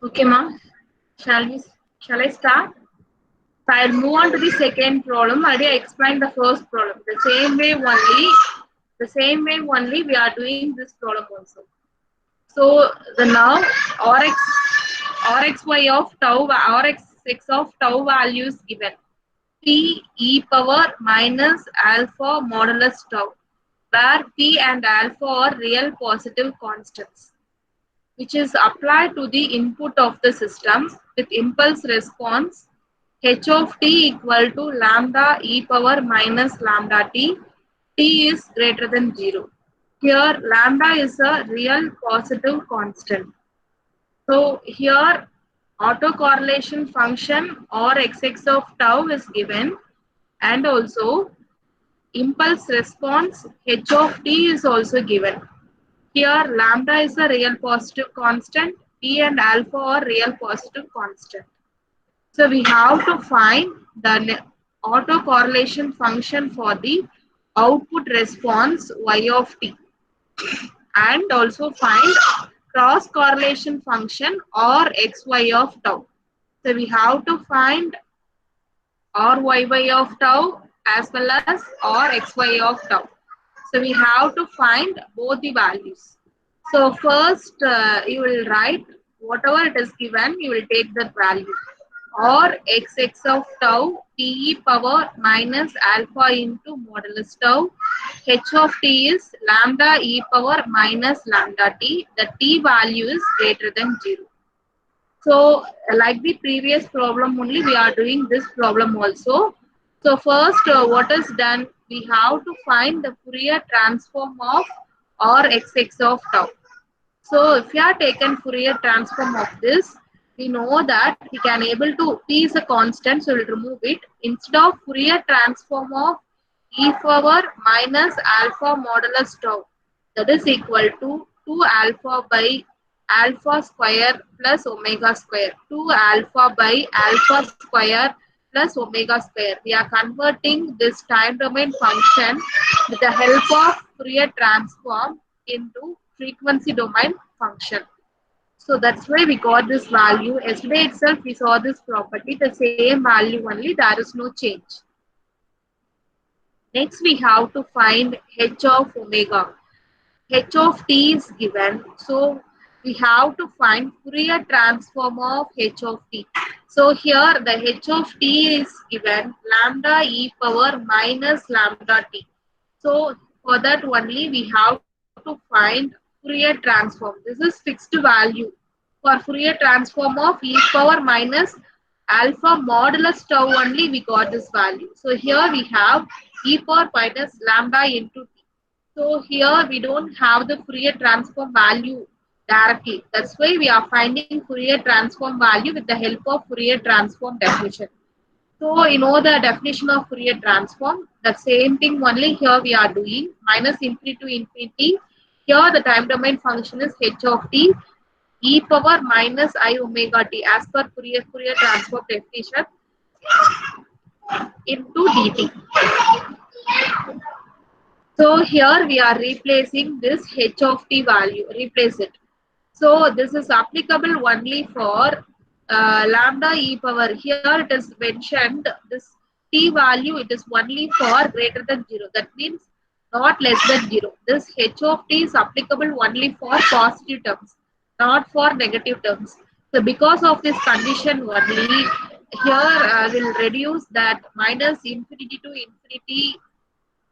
Okay, ma'am. Shall we? Shall I start? So I'll move on to the second problem. Already I explained the first problem. The same way only we are doing this problem also. So the now Rx Rxy of tau Rx of tau values given. P e power minus alpha modulus tau, where P and alpha are real positive constants, which is applied to the input of the system with impulse response h of t equal to lambda e power minus lambda t is greater than 0. Here lambda is a real positive constant. So here autocorrelation function or xx of tau is given, and also impulse response h of t is also given. Here lambda is a real positive constant, t and alpha are real positive constant. So we have to find the autocorrelation function for the output response y of t, and also find cross correlation function or xy of tau. So we have to find ryy of tau as well as xy of tau. So we have to find both the values. So first you will write whatever it is given, you will take that value. Or xx of tau te power minus alpha into modulus tau. H of t is lambda e power minus lambda t. The t value is greater than 0. So like the previous problem only, we are doing this problem also. So first what is done? We have to find the Fourier transform of Rx of tau. So if you are taken Fourier transform of this, we know that we can able to, t is a constant, so we'll remove it. Instead of Fourier transform of e power minus alpha modulus tau, that is equal to 2 alpha by alpha square plus omega square. 2 alpha by alpha square plus omega square. We are converting this time domain function with the help of Fourier transform into frequency domain function. So that's why we got this value. Yesterday itself we saw this property, the same value only, there is no change. Next we have to find h of omega. H of t is given, so we have to find Fourier transform of h of t. So here the h of t is given lambda e power minus lambda t. So for that only we have to find Fourier transform. This is fixed value. For Fourier transform of e power minus alpha modulus tau only we got this value. So here we have e power minus lambda into t. So here we don't have the Fourier transform value directly. That's why we are finding Fourier transform value with the help of Fourier transform definition. So you know the definition of Fourier transform. The same thing only here we are doing. Minus infinity to infinity. Here the time domain function is h of t e power minus I omega t as per Fourier transform definition into dt. So here we are replacing this h of t value. Replace it. So this is applicable only for lambda e power. Here it is mentioned this t value, it is only for greater than 0. That means not less than 0. This h of t is applicable only for positive terms, not for negative terms. So because of this condition only, here will reduce that minus infinity to infinity.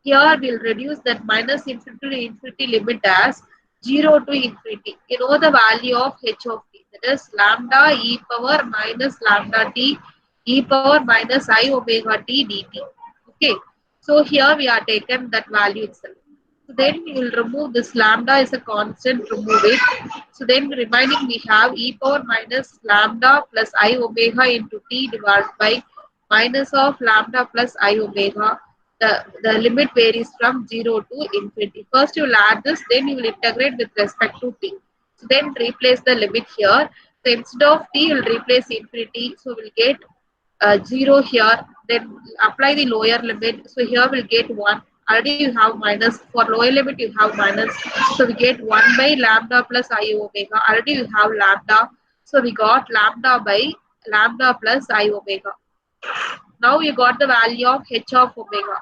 Here we'll reduce that minus infinity to infinity limit as 0 to infinity. You know the value of h of t. That is lambda e power minus lambda t e power minus I omega t dt. Okay. So here we are taken that value itself. So then we will remove this lambda is a constant, remove it. So then remaining we have e power minus lambda plus I omega into t divided by minus of lambda plus I omega. The limit varies from 0 to infinity. First you will add this, then you will integrate with respect to t. So then replace the limit here. So instead of t, you will replace infinity. So we'll get 0 here. Then apply the lower limit. So here we'll get 1. Already you have minus. For lower limit you have minus. So we get 1 by lambda plus I omega. Already you have lambda. So we got lambda by lambda plus I omega. Now you got the value of h of omega.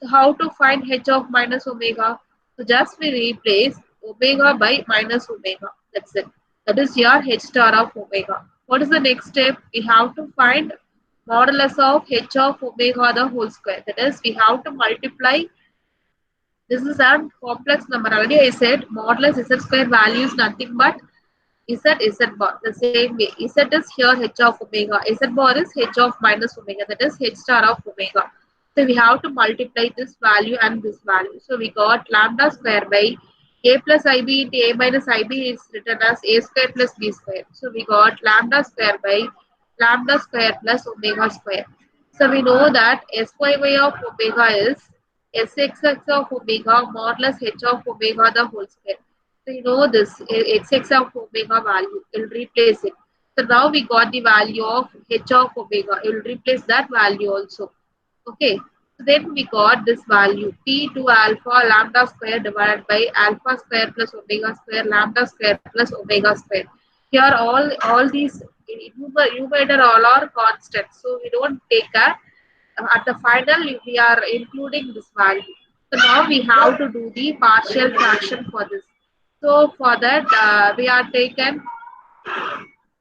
So how to find h of minus omega? So just we replace omega by minus omega. That's it. That is your h star of omega. What is the next step? We have to find modulus of h of omega the whole square. That is, we have to multiply. This is a complex number. Already I said modulus z square value is nothing but z bar. The same way. Z is here h of omega. Z bar is h of minus omega. That is h star of omega. So we have to multiply this value and this value. So we got lambda square by a plus ib into a minus ib is written as a square plus b square. So we got lambda square by lambda square plus omega square. So we know that syy of omega is sxx of omega modulus h of omega the whole square. So you know this xx of omega value. We'll replace it. So now we got the value of h of omega. It will replace that value also. Okay. So then we got this value p2 alpha lambda square divided by alpha square plus omega square lambda square plus omega square. Here all these numerator all are constants. So we don't take a at the final we are including this value. So now we have to do the partial fraction for this. So for that we are taken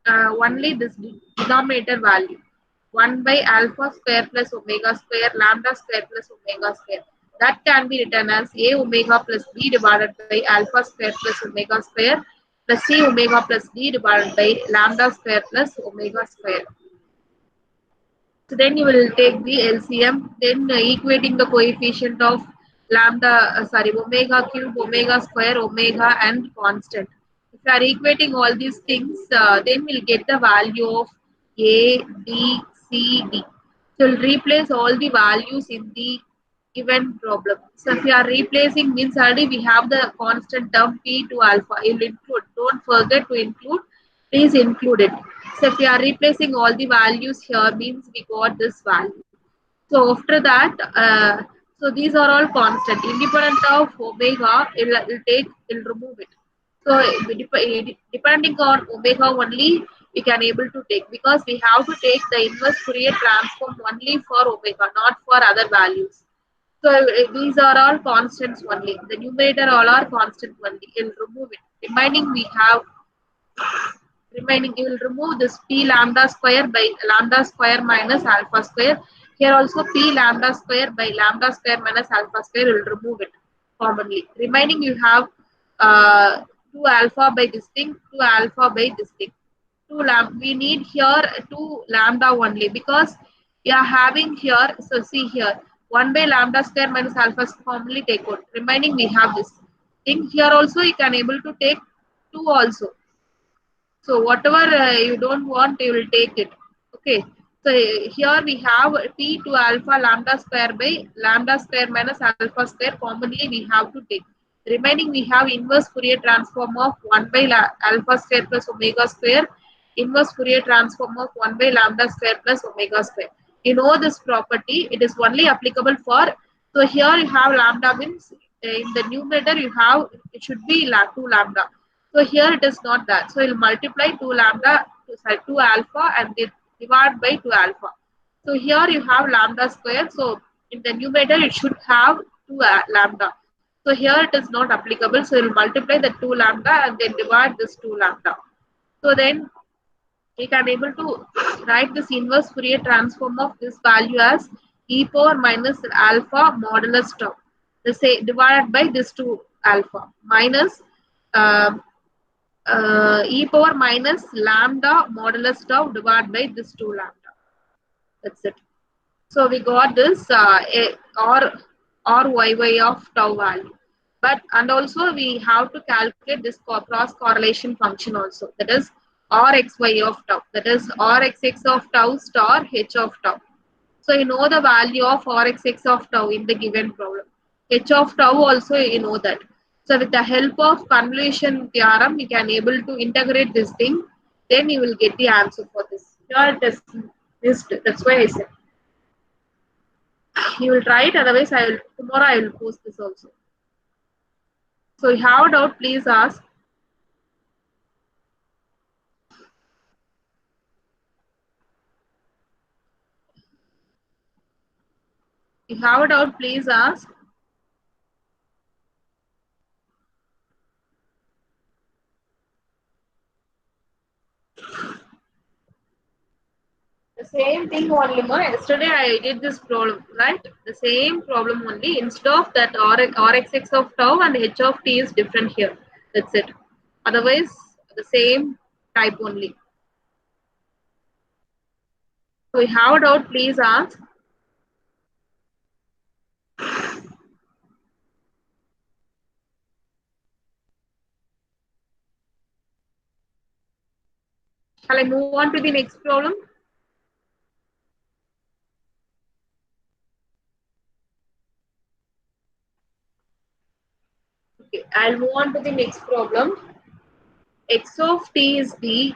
only this denominator value 1 by alpha square plus omega square lambda square plus omega square. That can be written as a omega plus b divided by alpha square plus omega square plus c omega plus d divided by lambda square plus omega square. So then you will take the LCM, then equating the coefficient of lambda, omega cube, omega square, omega and constant. If you are equating all these things, then we'll get the value of A, B, C, D. So we'll replace all the values in the given problem. So if you are replacing means already we have the constant term P to alpha. You'll include, don't forget to include, please include it. So if you are replacing all the values here means we got this value. So after that, so these are all constant. Independent of omega, it'll remove it. So depending on omega only, we can able to take because we have to take the inverse Fourier transform only for omega, not for other values. So these are all constants only. The numerator all are constant only. It'll remove it. Remaining you will remove this p lambda square by lambda square minus alpha square. Here also p lambda square by lambda square minus alpha square will remove it commonly. Remaining you have 2 alpha by this thing, 2 alpha by this thing. 2 lambda. We need here 2 lambda only because we are having here. So see here 1 by lambda square minus alpha square commonly take out. Remaining we have this thing. Here also you can able to take 2 also. So whatever you don't want, you will take it. Okay. So here we have t to alpha lambda square by lambda square minus alpha square. Commonly we have to take. Remaining we have inverse Fourier transform of 1 by alpha square plus omega square. Inverse Fourier transform of 1 by lambda square plus omega square. You know this property. It is only applicable for. So here you have lambda means in the numerator you have it should be 2 lambda. So here it is not that. So we'll multiply 2 lambda, 2 alpha and divide by 2 alpha. So here you have lambda square. So in the numerator it should have 2 lambda. So here it is not applicable. So we'll multiply the 2 lambda and then divide this 2 lambda. So then we can able to write this inverse Fourier transform of this value as e power minus alpha modulus tau. The say divided by this 2 alpha minus e power minus lambda modulus tau divided by this 2 lambda. That's it. So we got this or yy of tau value. But and also we have to calculate this cross correlation function also. That is rxy of tau. That is rxx of tau star h of tau. So you know the value of rxx of tau in the given problem. H of tau also you know that. So with the help of convolution theorem, you can able to integrate this thing. Then you will get the answer for this. Here it is missed. That's why I said. You will try it, otherwise I will tomorrow I will post this also. So you have a doubt, please ask. If you have a doubt, please ask. The same thing only, ma. Yesterday I did this problem, right? The same problem only. Instead of that Rxx of tau and h of t is different here. That's it. Otherwise, the same type only. So you have a doubt, please ask. Shall I move on to the next problem? Okay, I'll move on to the next problem. X of t is the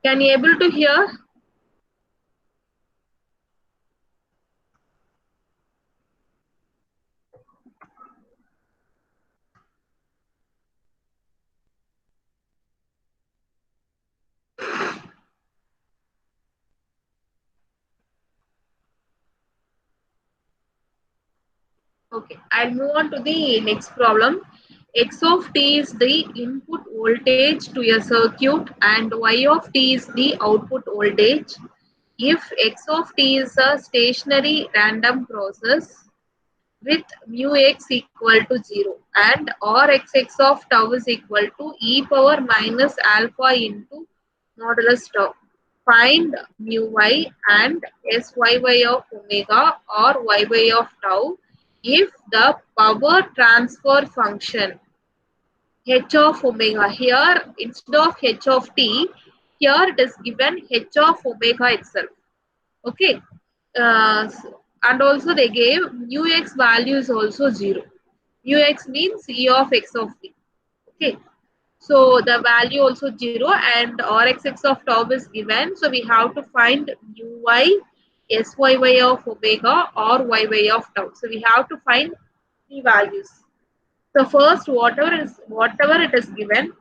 can you able to hear? Okay, I'll move on to the next problem. X of t is the input voltage to a circuit and y of t is the output voltage. If x of t is a stationary random process with mu x equal to 0 and or xx of tau is equal to e power minus alpha into modulus tau. Find mu y and syy of omega or yy of tau if the power transfer function h of omega, here instead of h of t, here it is given h of omega itself. Okay. And also they gave mu x value is also 0. Mu x means e of x of t. Okay. So the value also 0 and Rxx of tau is given. So we have to find mu y, syy of omega or yy of tau. So we have to find the values. So first whatever it is given,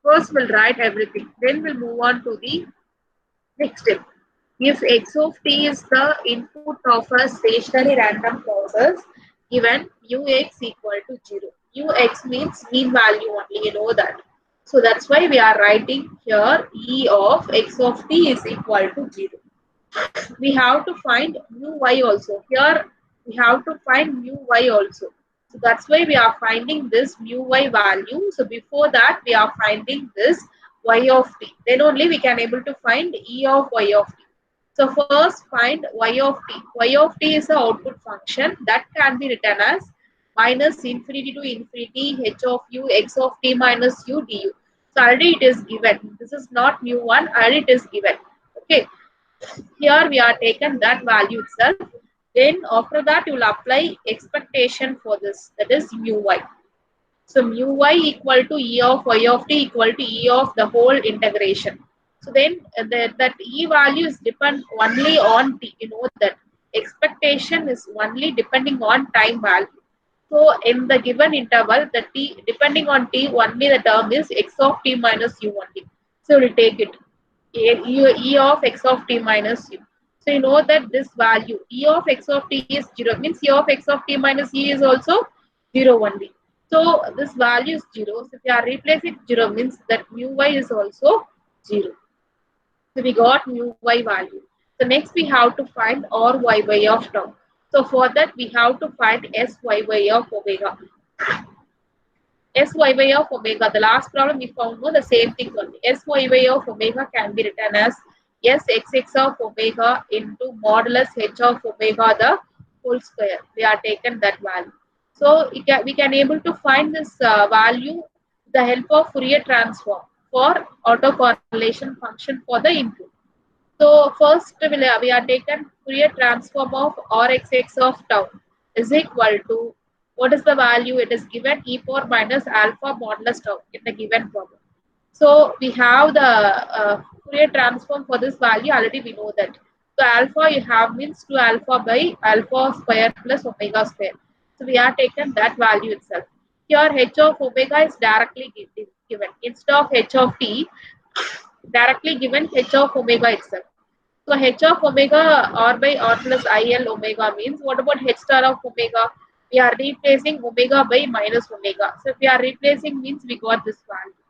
first we'll write everything. Then we'll move on to the next step. If x of t is the input of a stationary random process, given mu x equal to 0. Mu x means mean value only, you know that. So that's why we are writing here e of x of t is equal to 0. We have to find mu y also. Here we have to find mu y also. So that's why we are finding this mu y value. So before that we are finding this y of t. Then only we can able to find e of y of t. So first find y of t. Y of t is the output function that can be written as minus infinity to infinity h of u x of t minus u du. So already it is given. This is not mu one, already it is given. Okay. Here we are taken that value itself. Then after that you will apply expectation for this, that is mu y. So mu y equal to e of y of t equal to e of the whole integration. So then that e value is depend only on t. You know that expectation is only depending on time value. So in the given interval, the t depending on t only the term is x of t minus u only. So we'll take it e of x of t minus u. So you know that this value e of x of t is 0 means e of x of t minus e is also 0 only. So this value is 0. So if you are replacing 0 means that mu y is also 0. So we got mu y value. So next we have to find or y of tau. So for that we have to find syy of omega. Syy of omega. The last problem we found no, the same thing only. Syy of omega can be written as Sxx of omega into modulus h of omega the whole square. We are taken that value. So we can able to find this value with the help of Fourier transform for autocorrelation function for the input. So first we are taken Fourier transform of Rxx of tau is equal to what is the value? It is given e power minus alpha modulus tau in the given problem. So we have the Fourier transform for this value already we know that. So alpha you have means 2 alpha by alpha square plus omega square. So we are taken that value itself. Here h of omega is directly given instead of h of t directly given h of omega itself. So h of omega r by r plus il omega means what about h star of omega? We are replacing omega by minus omega. So if we are replacing means we got this value.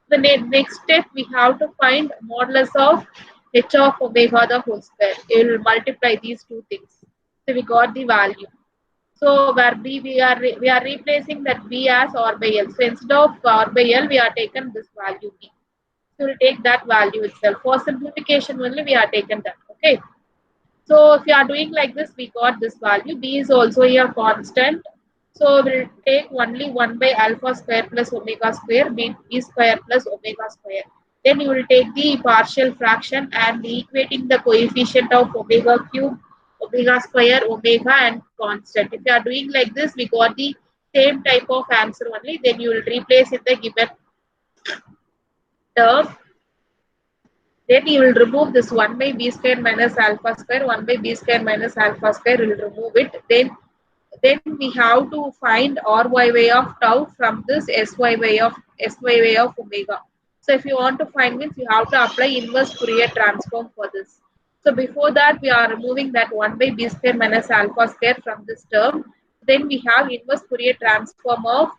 The next step we have to find modulus of h of omega the whole square. It will multiply these two things. So we got the value. So where b we are replacing that b as r by l. So instead of r by l we are taken this value b. So we'll take that value itself. For simplification only we are taken that. Okay. So if you are doing like this, we got this value. B is also here constant. So we'll take only 1 by alpha square plus omega square, b square plus omega square. Then you will take the partial fraction and equating the coefficient of omega cube, omega square, omega and constant. If you are doing like this, we got the same type of answer only. Then you will replace in the given term. Then you will remove this 1 by b square minus alpha square, 1 by b square minus alpha square, you will remove it. Then we have to find Ryy of tau from this Syy of omega. So if you want to find means you have to apply inverse Fourier transform for this. So before that we are removing that 1 by b square minus alpha square from this term. Then we have inverse Fourier transform of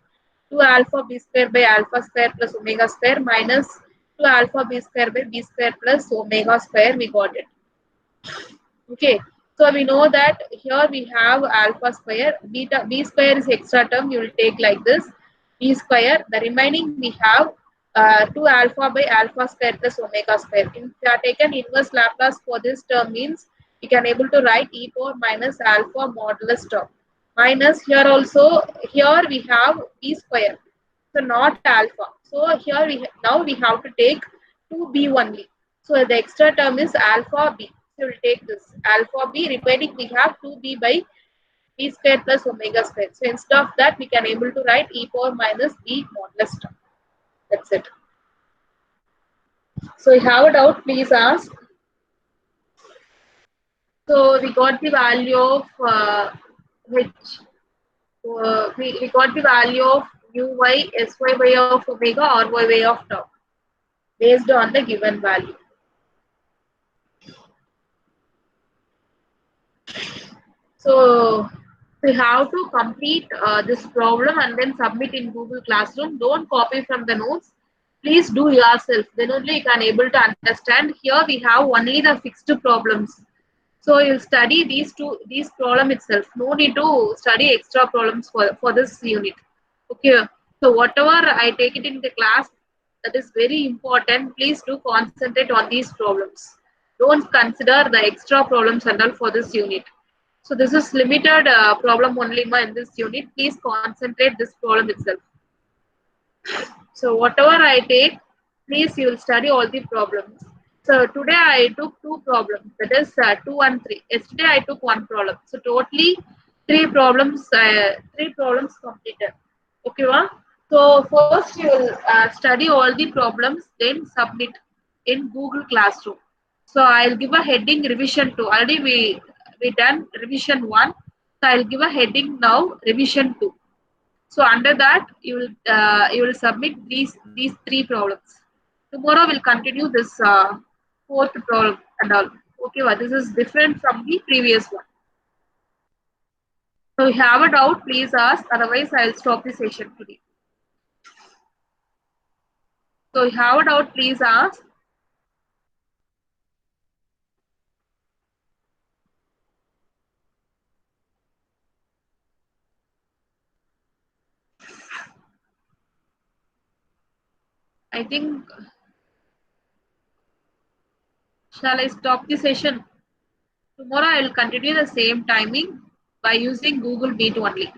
2 alpha b square by alpha square plus omega square minus 2 alpha b square by b square plus omega square. We got it. Okay. So we know that here we have alpha square, beta b square is extra term. You will take like this b square. The remaining we have 2 alpha by alpha square plus omega square. If you are taken inverse Laplace for this term means we can able to write e power minus alpha modulus term. Minus here also here we have b square. So not alpha. So here now we have to take 2b only. So the extra term is alpha b. So we'll take this alpha b. Remaining we have 2b by b square plus omega square. So instead of that we can able to write e power minus b modulus term. That's it. So you have a doubt, please ask. So we got the value of we got the value of uy sy of omega or y of tau based on the given value. So we have to complete this problem and then submit in Google Classroom. Don't copy from the notes. Please do yourself. Then only you can able to understand. Here we have only the fixed problems. So you'll study these problem itself. No need to study extra problems for this unit. Okay. So whatever I take it in the class, that is very important. Please do concentrate on these problems. Don't consider the extra problems and all for this unit. So this is limited problem only in this unit. Please concentrate this problem itself. So whatever I take, please you will study all the problems. So today I took two problems. That is 2 and 3. Yesterday I took one problem. So totally three problems completed. Okay, wow? So first you will study all the problems, then submit in Google Classroom. So I'll give a heading revision 2. Already we done revision 1. So I'll give a heading now revision 2. So under that you will submit these three problems. Tomorrow we'll continue this fourth problem and all. Okay, well, this is different from the previous one. So if you have a doubt, please ask. Otherwise, I'll stop the session today. So if you have a doubt, please ask. I think, shall I stop the session? Tomorrow I will continue the same timing by using Google Meet only.